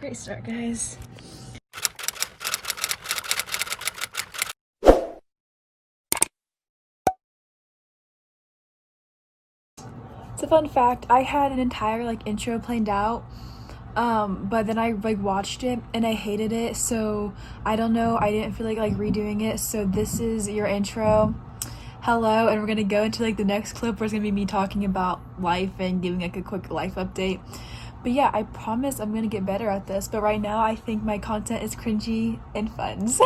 Great start, guys. It's a fun fact. I had an entire intro planned out, but then I watched it and I hated it. So I don't know. I didn't feel like redoing it. So this is your intro. Hello, and we're gonna go into the next clip where it's gonna be me talking about life and giving a quick life update. But yeah, I promise I'm gonna get better at this. But right now, I think my content is cringy and fun. So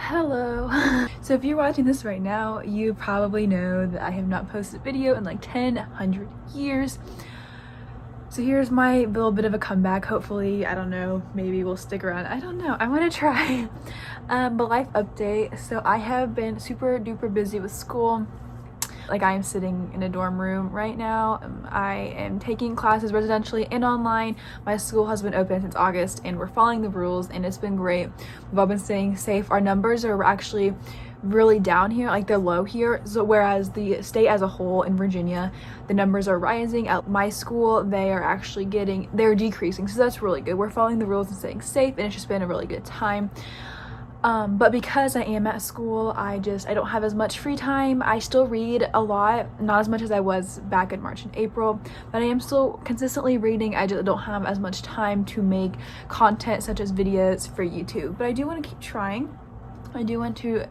hello. So if you're watching this right now, you probably know that I have not posted a video in 100 years. So here's my little bit of a comeback. Hopefully, I don't know, maybe we'll stick around. I don't know. I want to try. But life update. So I have been super duper busy with school. I am sitting in a dorm room right now. I am taking classes residentially and online. My school has been open since August and we're following the rules and it's been great. We've all been staying safe. Our numbers are actually really down here, they're low here. So whereas the state as a whole in Virginia, the numbers are rising. At my school, they're decreasing. So that's really good. We're following the rules and staying safe and it's just been a really good time. But because I am at school, I don't have as much free time. I still read a lot, not as much as I was back in March and April, but I am still consistently reading. I just don't have as much time to make content such as videos for YouTube, but I do want to keep trying. I do want to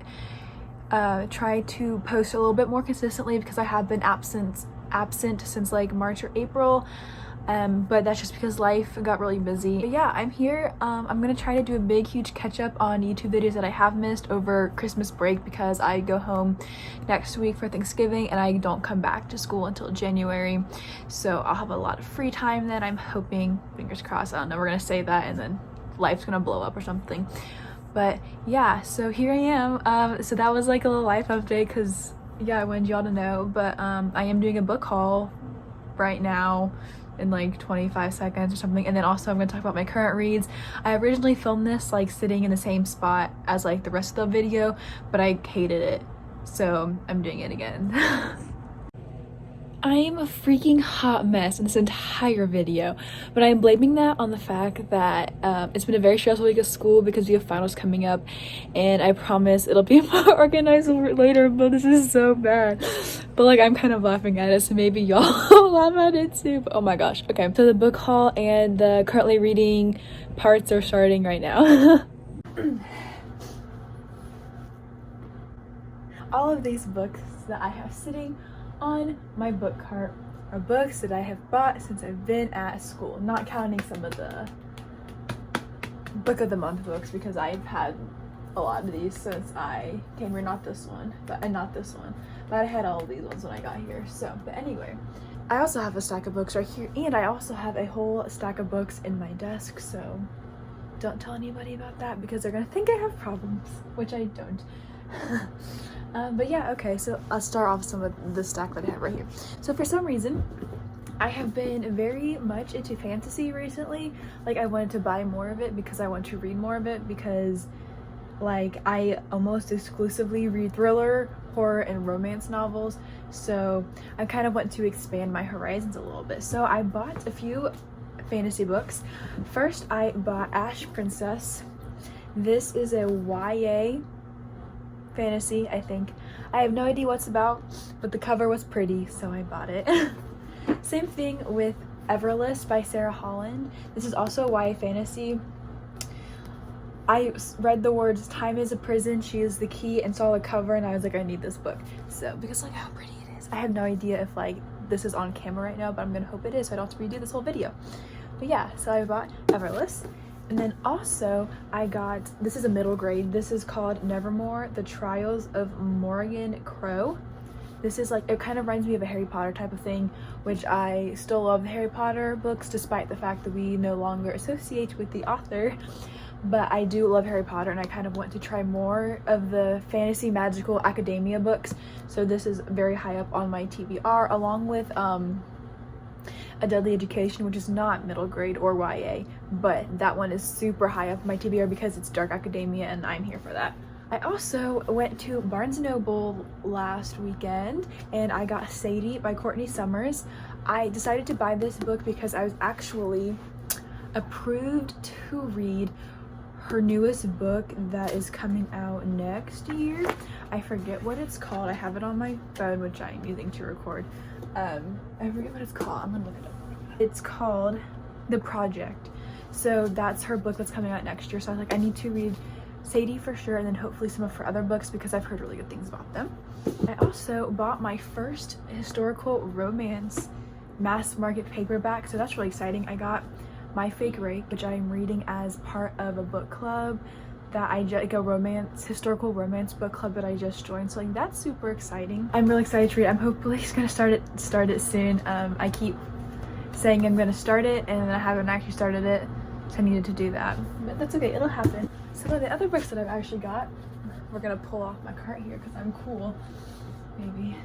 try to post a little bit more consistently because I have been absent since March or April. But that's just because life got really busy. But yeah, I'm here. I'm gonna try to do a big huge catch up on YouTube videos that I have missed over Christmas break because I go home next week for Thanksgiving and I don't come back to school until January, so I'll have a lot of free time then. I'm hoping, fingers crossed. I don't know, we're gonna say that and then life's gonna blow up or something. But yeah, so here I am. So that was a little life update because yeah, I wanted y'all to know. But I am doing a book haul right now in 25 seconds or something, and then also I'm going to talk about my current reads. I originally filmed this sitting in the same spot as the rest of the video, but I hated it, so I'm doing it again. I am a freaking hot mess in this entire video, but I'm blaming that on the fact that it's been a very stressful week of school because we have finals coming up, and I promise it'll be more organized later, but this is so bad. But I'm kind of laughing at it, so maybe y'all laugh at it too. But oh my gosh. Okay, so the book haul and the currently reading parts are starting right now. All of these books that I have sitting on my book cart are books that I have bought since I've been at school, not counting some of the book of the month books because I've had a lot of these since I came here. Not this one, but I had all of these ones when I got here. So, but anyway, I also have a stack of books right here, and I also have a whole stack of books in my desk, so don't tell anybody about that because they're gonna think I have problems, which I don't. But yeah, okay, so I'll start off some of the stack that I have right here. So for some reason, I have been very much into fantasy recently. I wanted to buy more of it because I want to read more of it because I almost exclusively read thriller, horror, and romance novels. So I kind of want to expand my horizons a little bit. So I bought a few fantasy books. First, I bought Ash Princess. This is a YA fantasy, I think. I have no idea what it's about, but the cover was pretty, so I bought it. Same thing with Everlist by Sarah Holland. This is also a YA fantasy. I read the words "time is a prison, she is the key," and saw the cover and I was like, I need this book. So because how pretty it is. I have no idea if this is on camera right now, but I'm gonna hope it is so I don't have to redo this whole video. But yeah, so I bought Everlist. And then also I got, this is a middle grade, this is called Nevermore, The Trials of Morgan Crow. This is it kind of reminds me of a Harry Potter type of thing, which I still love the Harry Potter books despite the fact that we no longer associate with the author. But I do love Harry Potter and I kind of want to try more of the fantasy magical academia books. So this is very high up on my TBR, along with A Deadly Education, which is not middle grade or YA, but that one is super high up my TBR because it's dark academia and I'm here for that. I also went to Barnes & Noble last weekend and I got Sadie by Courtney Summers. I decided to buy this book because I was actually approved to read her newest book that is coming out next year. I forget what it's called. I have it on my phone, which I'm using to record. I forget what it's called. I'm gonna look it up. It's called The Project. So that's her book that's coming out next year. So I was like, I need to read Sadie for sure, and then hopefully some of her other books because I've heard really good things about them. I also bought my first historical romance mass market paperback, so that's really exciting. I got My Fake Rape, which I'm reading as part of a book club that I just, like a historical romance book club that I just joined, so like that's super exciting. I'm really excited to read. I'm hopefully just gonna start it soon. I keep saying I'm gonna start it and then I haven't actually started it, so I needed to do that, but that's okay, it'll happen. Some of the other books that I've actually got, we're gonna pull off my cart here because I'm cool, maybe.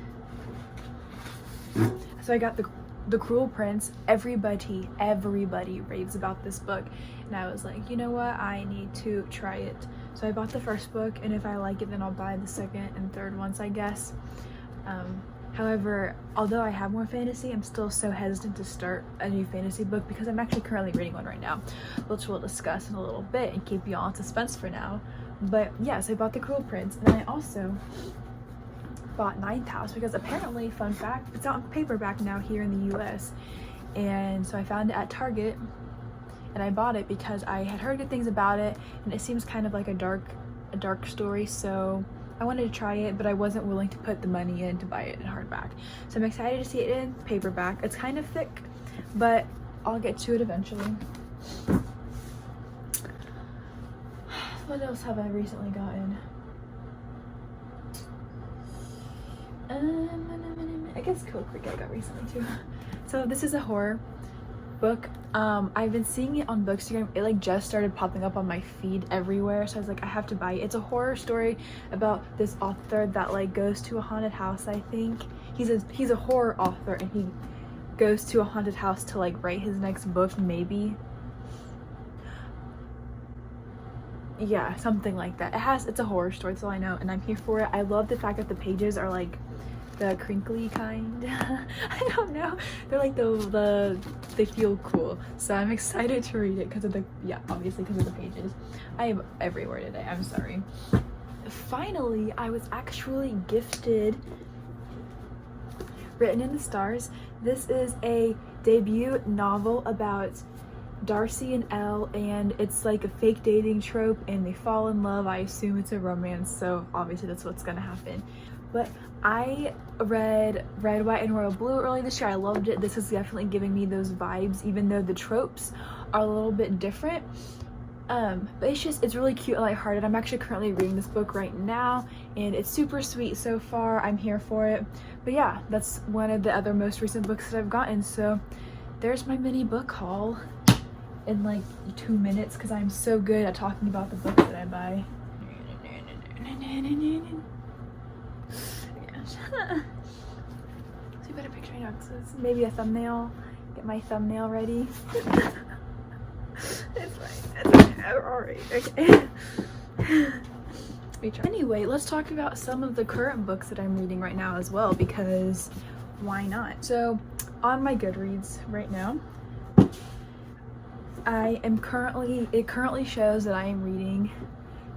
So I got the Cruel Prince. Everybody raves about this book, and I was like, you know what, I need to try it. So I bought the first book, and if I like it then I'll buy the second and third ones, I guess. However, although I have more fantasy, I'm still so hesitant to start a new fantasy book because I'm actually currently reading one right now, which we'll discuss in a little bit and keep you all in suspense for now. But yeah, so I bought the Cruel Prince, and then I also bought Ninth House because apparently, fun fact, it's out in paperback now here in the US, and so I found it at Target and I bought it because I had heard good things about it, and it seems kind of like a dark story, so I wanted to try it, but I wasn't willing to put the money in to buy it in hardback. So I'm excited to see it in paperback. It's kind of thick, but I'll get to it eventually. What else have I recently gotten? I guess Code Creek I got recently too. So this is a horror book. I've been seeing it on Bookstagram. It like just started popping up on my feed everywhere, so I was like, I have to buy it. It's a horror story about this author that like goes to a haunted house. I think he's a horror author, and he goes to a haunted house to like write his next book, maybe. Yeah, something like that. It's a horror story, that's all I know, and I'm here for it. I love the fact that the pages are like the crinkly kind. I don't know, they're like they feel cool, so I'm excited to read it because of obviously because of the pages. I am everywhere today, I'm sorry. Finally, I was actually gifted Written in the Stars. This is a debut novel about Darcy and Elle, and it's like a fake dating trope and they fall in love. I assume it's a romance, so obviously that's what's gonna happen. But I read Red, White, and Royal Blue early this year. I loved it. This is definitely giving me those vibes, even though the tropes are a little bit different. But it's really cute and lighthearted. I'm actually currently reading this book right now, and it's super sweet so far. I'm here for it. But yeah, that's one of the other most recent books that I've gotten. So there's my mini book haul in like 2 minutes because I'm so good at talking about the books that I buy. So you better picture my dogs. Maybe a thumbnail. Get my thumbnail ready. It's fine. Alright, okay. Anyway, let's talk about some of the current books that I'm reading right now as well, because why not? So on my Goodreads right now, it currently shows that I am reading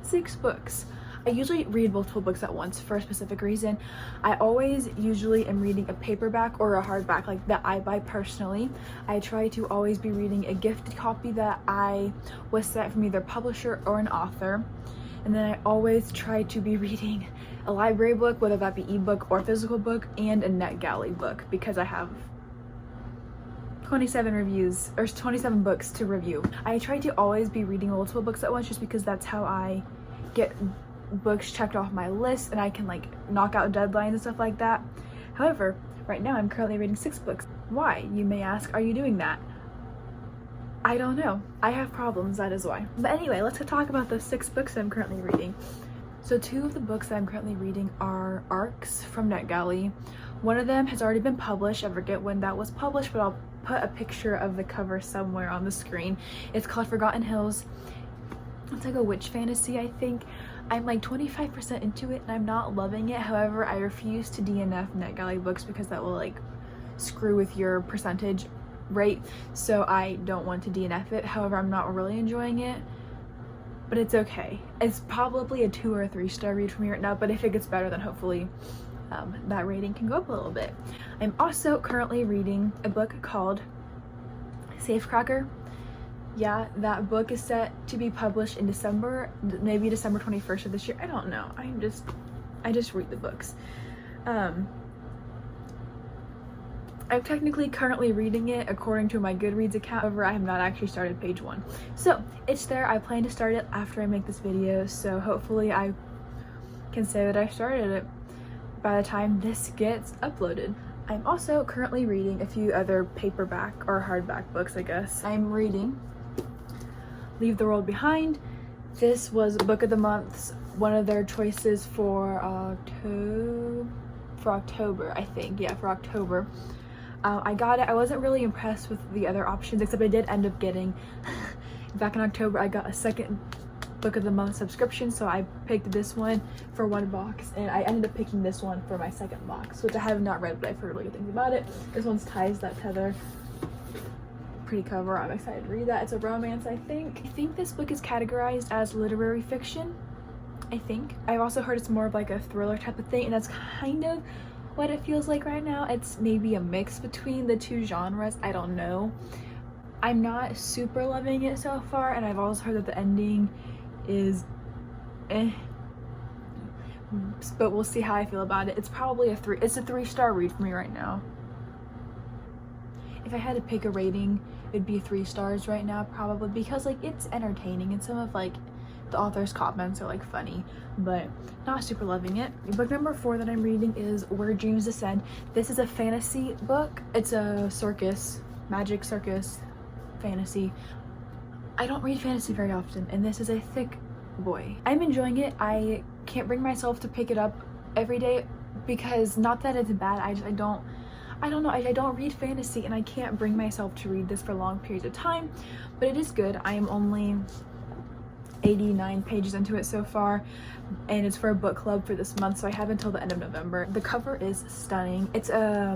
6 books. I usually read multiple books at once for a specific reason. I always usually am reading a paperback or a hardback, like that I buy personally. I try to always be reading a gifted copy that I was sent from either a publisher or an author. And then I always try to be reading a library book, whether that be ebook or physical book, and a NetGalley book, because I have 27 reviews or 27 books to review. I try to always be reading multiple books at once just because that's how I get books checked off my list and I can like knock out deadlines and stuff like that. However, right now I'm currently reading 6 books. Why, you may ask, are you doing that? I don't know. I have problems, that is why. But anyway, let's talk about the 6 books that I'm currently reading. So 2 of the books that I'm currently reading are ARCs from NetGalley. One of them has already been published. I forget when that was published, but I'll put a picture of the cover somewhere on the screen. It's called Forgotten Hills. It's like a witch fantasy, I think. I'm like 25% into it and I'm not loving it. However, I refuse to DNF NetGalley books because that will like screw with your percentage rate, so I don't want to DNF it. However, I'm not really enjoying it, but it's okay. It's probably a 2 or a 3-star read for me right now, but if it gets better, then hopefully that rating can go up a little bit. I'm also currently reading a book called Safecracker. Yeah, that book is set to be published in December, maybe December 21st of this year. I don't know. I just read the books. I'm technically currently reading it according to my Goodreads account, however I have not actually started page 1. So it's there. I plan to start it after I make this video, so hopefully I can say that I started it by the time this gets uploaded. I'm also currently reading a few other paperback or hardback books, I guess. I'm reading Leave the World Behind. This was Book of the Month's one of their choices for October, I think. Yeah, for October. I got it. I wasn't really impressed with the other options, except I did end up getting back in October I got a second Book of the Month subscription, so I picked this one for 1 box, and I ended up picking this one for my second box, which I have not read, but I've heard really good things about it. This one's Ties That Tether. Pretty cover. I'm excited to read that. It's a romance, I think. I think this book is categorized as literary fiction. I think. I've also heard it's more of like a thriller type of thing, and that's kind of what it feels like right now. It's maybe a mix between the 2 genres. I don't know. I'm not super loving it so far, and I've also heard that the ending is but we'll see how I feel about it. It's probably a 3-star read for me right now. If I had to pick a rating, it'd be 3 stars right now, probably, because like it's entertaining and some of like the author's comments are like funny, but not super loving it. Book number 4 that I'm reading is Where Dreams Descend. This is a fantasy book. It's a circus, magic circus fantasy. I don't read fantasy very often, and this is a thick boy. I'm enjoying it. I can't bring myself to pick it up every day, because not that it's bad, I don't know, I don't read fantasy, and I can't bring myself to read this for long periods of time, but it is good. I am only 89 pages into it so far, and it's for a book club for this month, so I have until the end of November. The cover is stunning. It's I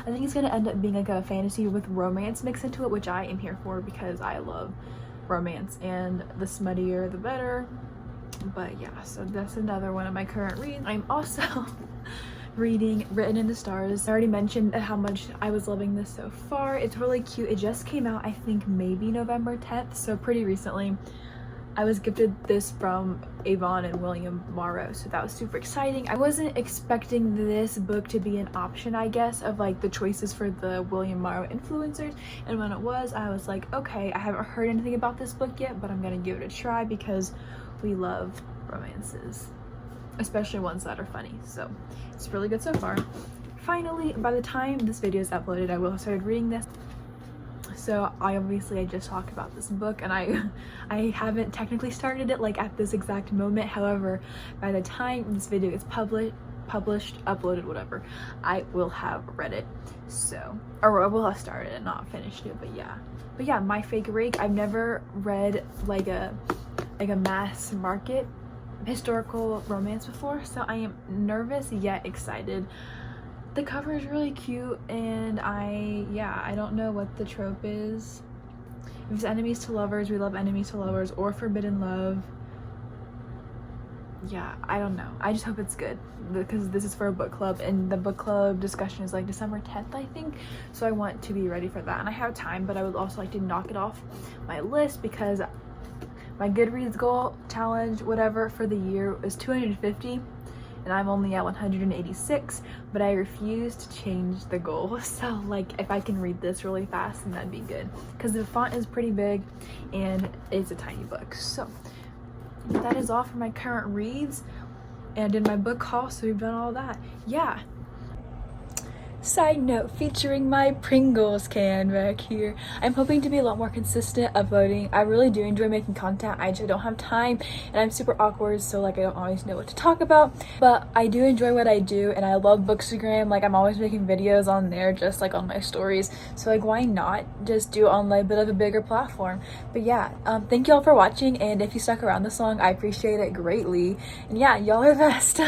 think it's gonna end up being like a fantasy with romance mixed into it, which I am here for because I love romance, and the smuttier the better. But yeah, so that's another one of my current reads. I'm also reading Written in the Stars. I already mentioned how much I was loving this so far. It's really cute. It just came out, I think maybe November 10th, so pretty recently. I was gifted this from Avon and William Morrow, so that was super exciting. I wasn't expecting this book to be an option, I guess, of like the choices for the William Morrow influencers, and when it was, I was like, okay, I haven't heard anything about this book yet, but I'm gonna give it a try because we love romances, especially ones that are funny, so it's really good so far. Finally, by the time this video is uploaded, I will have started reading this. So I just talked about this book, and I haven't technically started it like at this exact moment. However, by the time this video is published, uploaded, whatever, I will have read it. So, or I will have started and not finished it, but yeah, My Fake Rake. I've never read like a mass market historical romance before, so I am nervous yet excited. The cover is really cute, and I don't know what the trope is. If it's enemies to lovers, we love enemies to lovers, or forbidden love. Yeah, I don't know. I just hope it's good, because this is for a book club, and the book club discussion is like December 10th, I think, so I want to be ready for that, and I have time, but I would also like to knock it off my list, because my Goodreads goal, challenge, whatever, for the year is 250, and I'm only at 186, but I refuse to change the goal. So like, if I can read this really fast, then that'd be good, because the font is pretty big and it's a tiny book. So that is all for my current reads, and I did my book haul, so we've done all that. Yeah. Side note, featuring my Pringles can back here. I'm hoping to be a lot more consistent uploading. I really do enjoy making content. I just don't have time, and I'm super awkward, so like I don't always know what to talk about, but I do enjoy what I do, and I love Bookstagram. Like, I'm always making videos on there, just like on my stories, so like why not just do it on like a bit of a bigger platform. But yeah, thank you all for watching, and if you stuck around this long, I appreciate it greatly, and yeah, y'all are the best.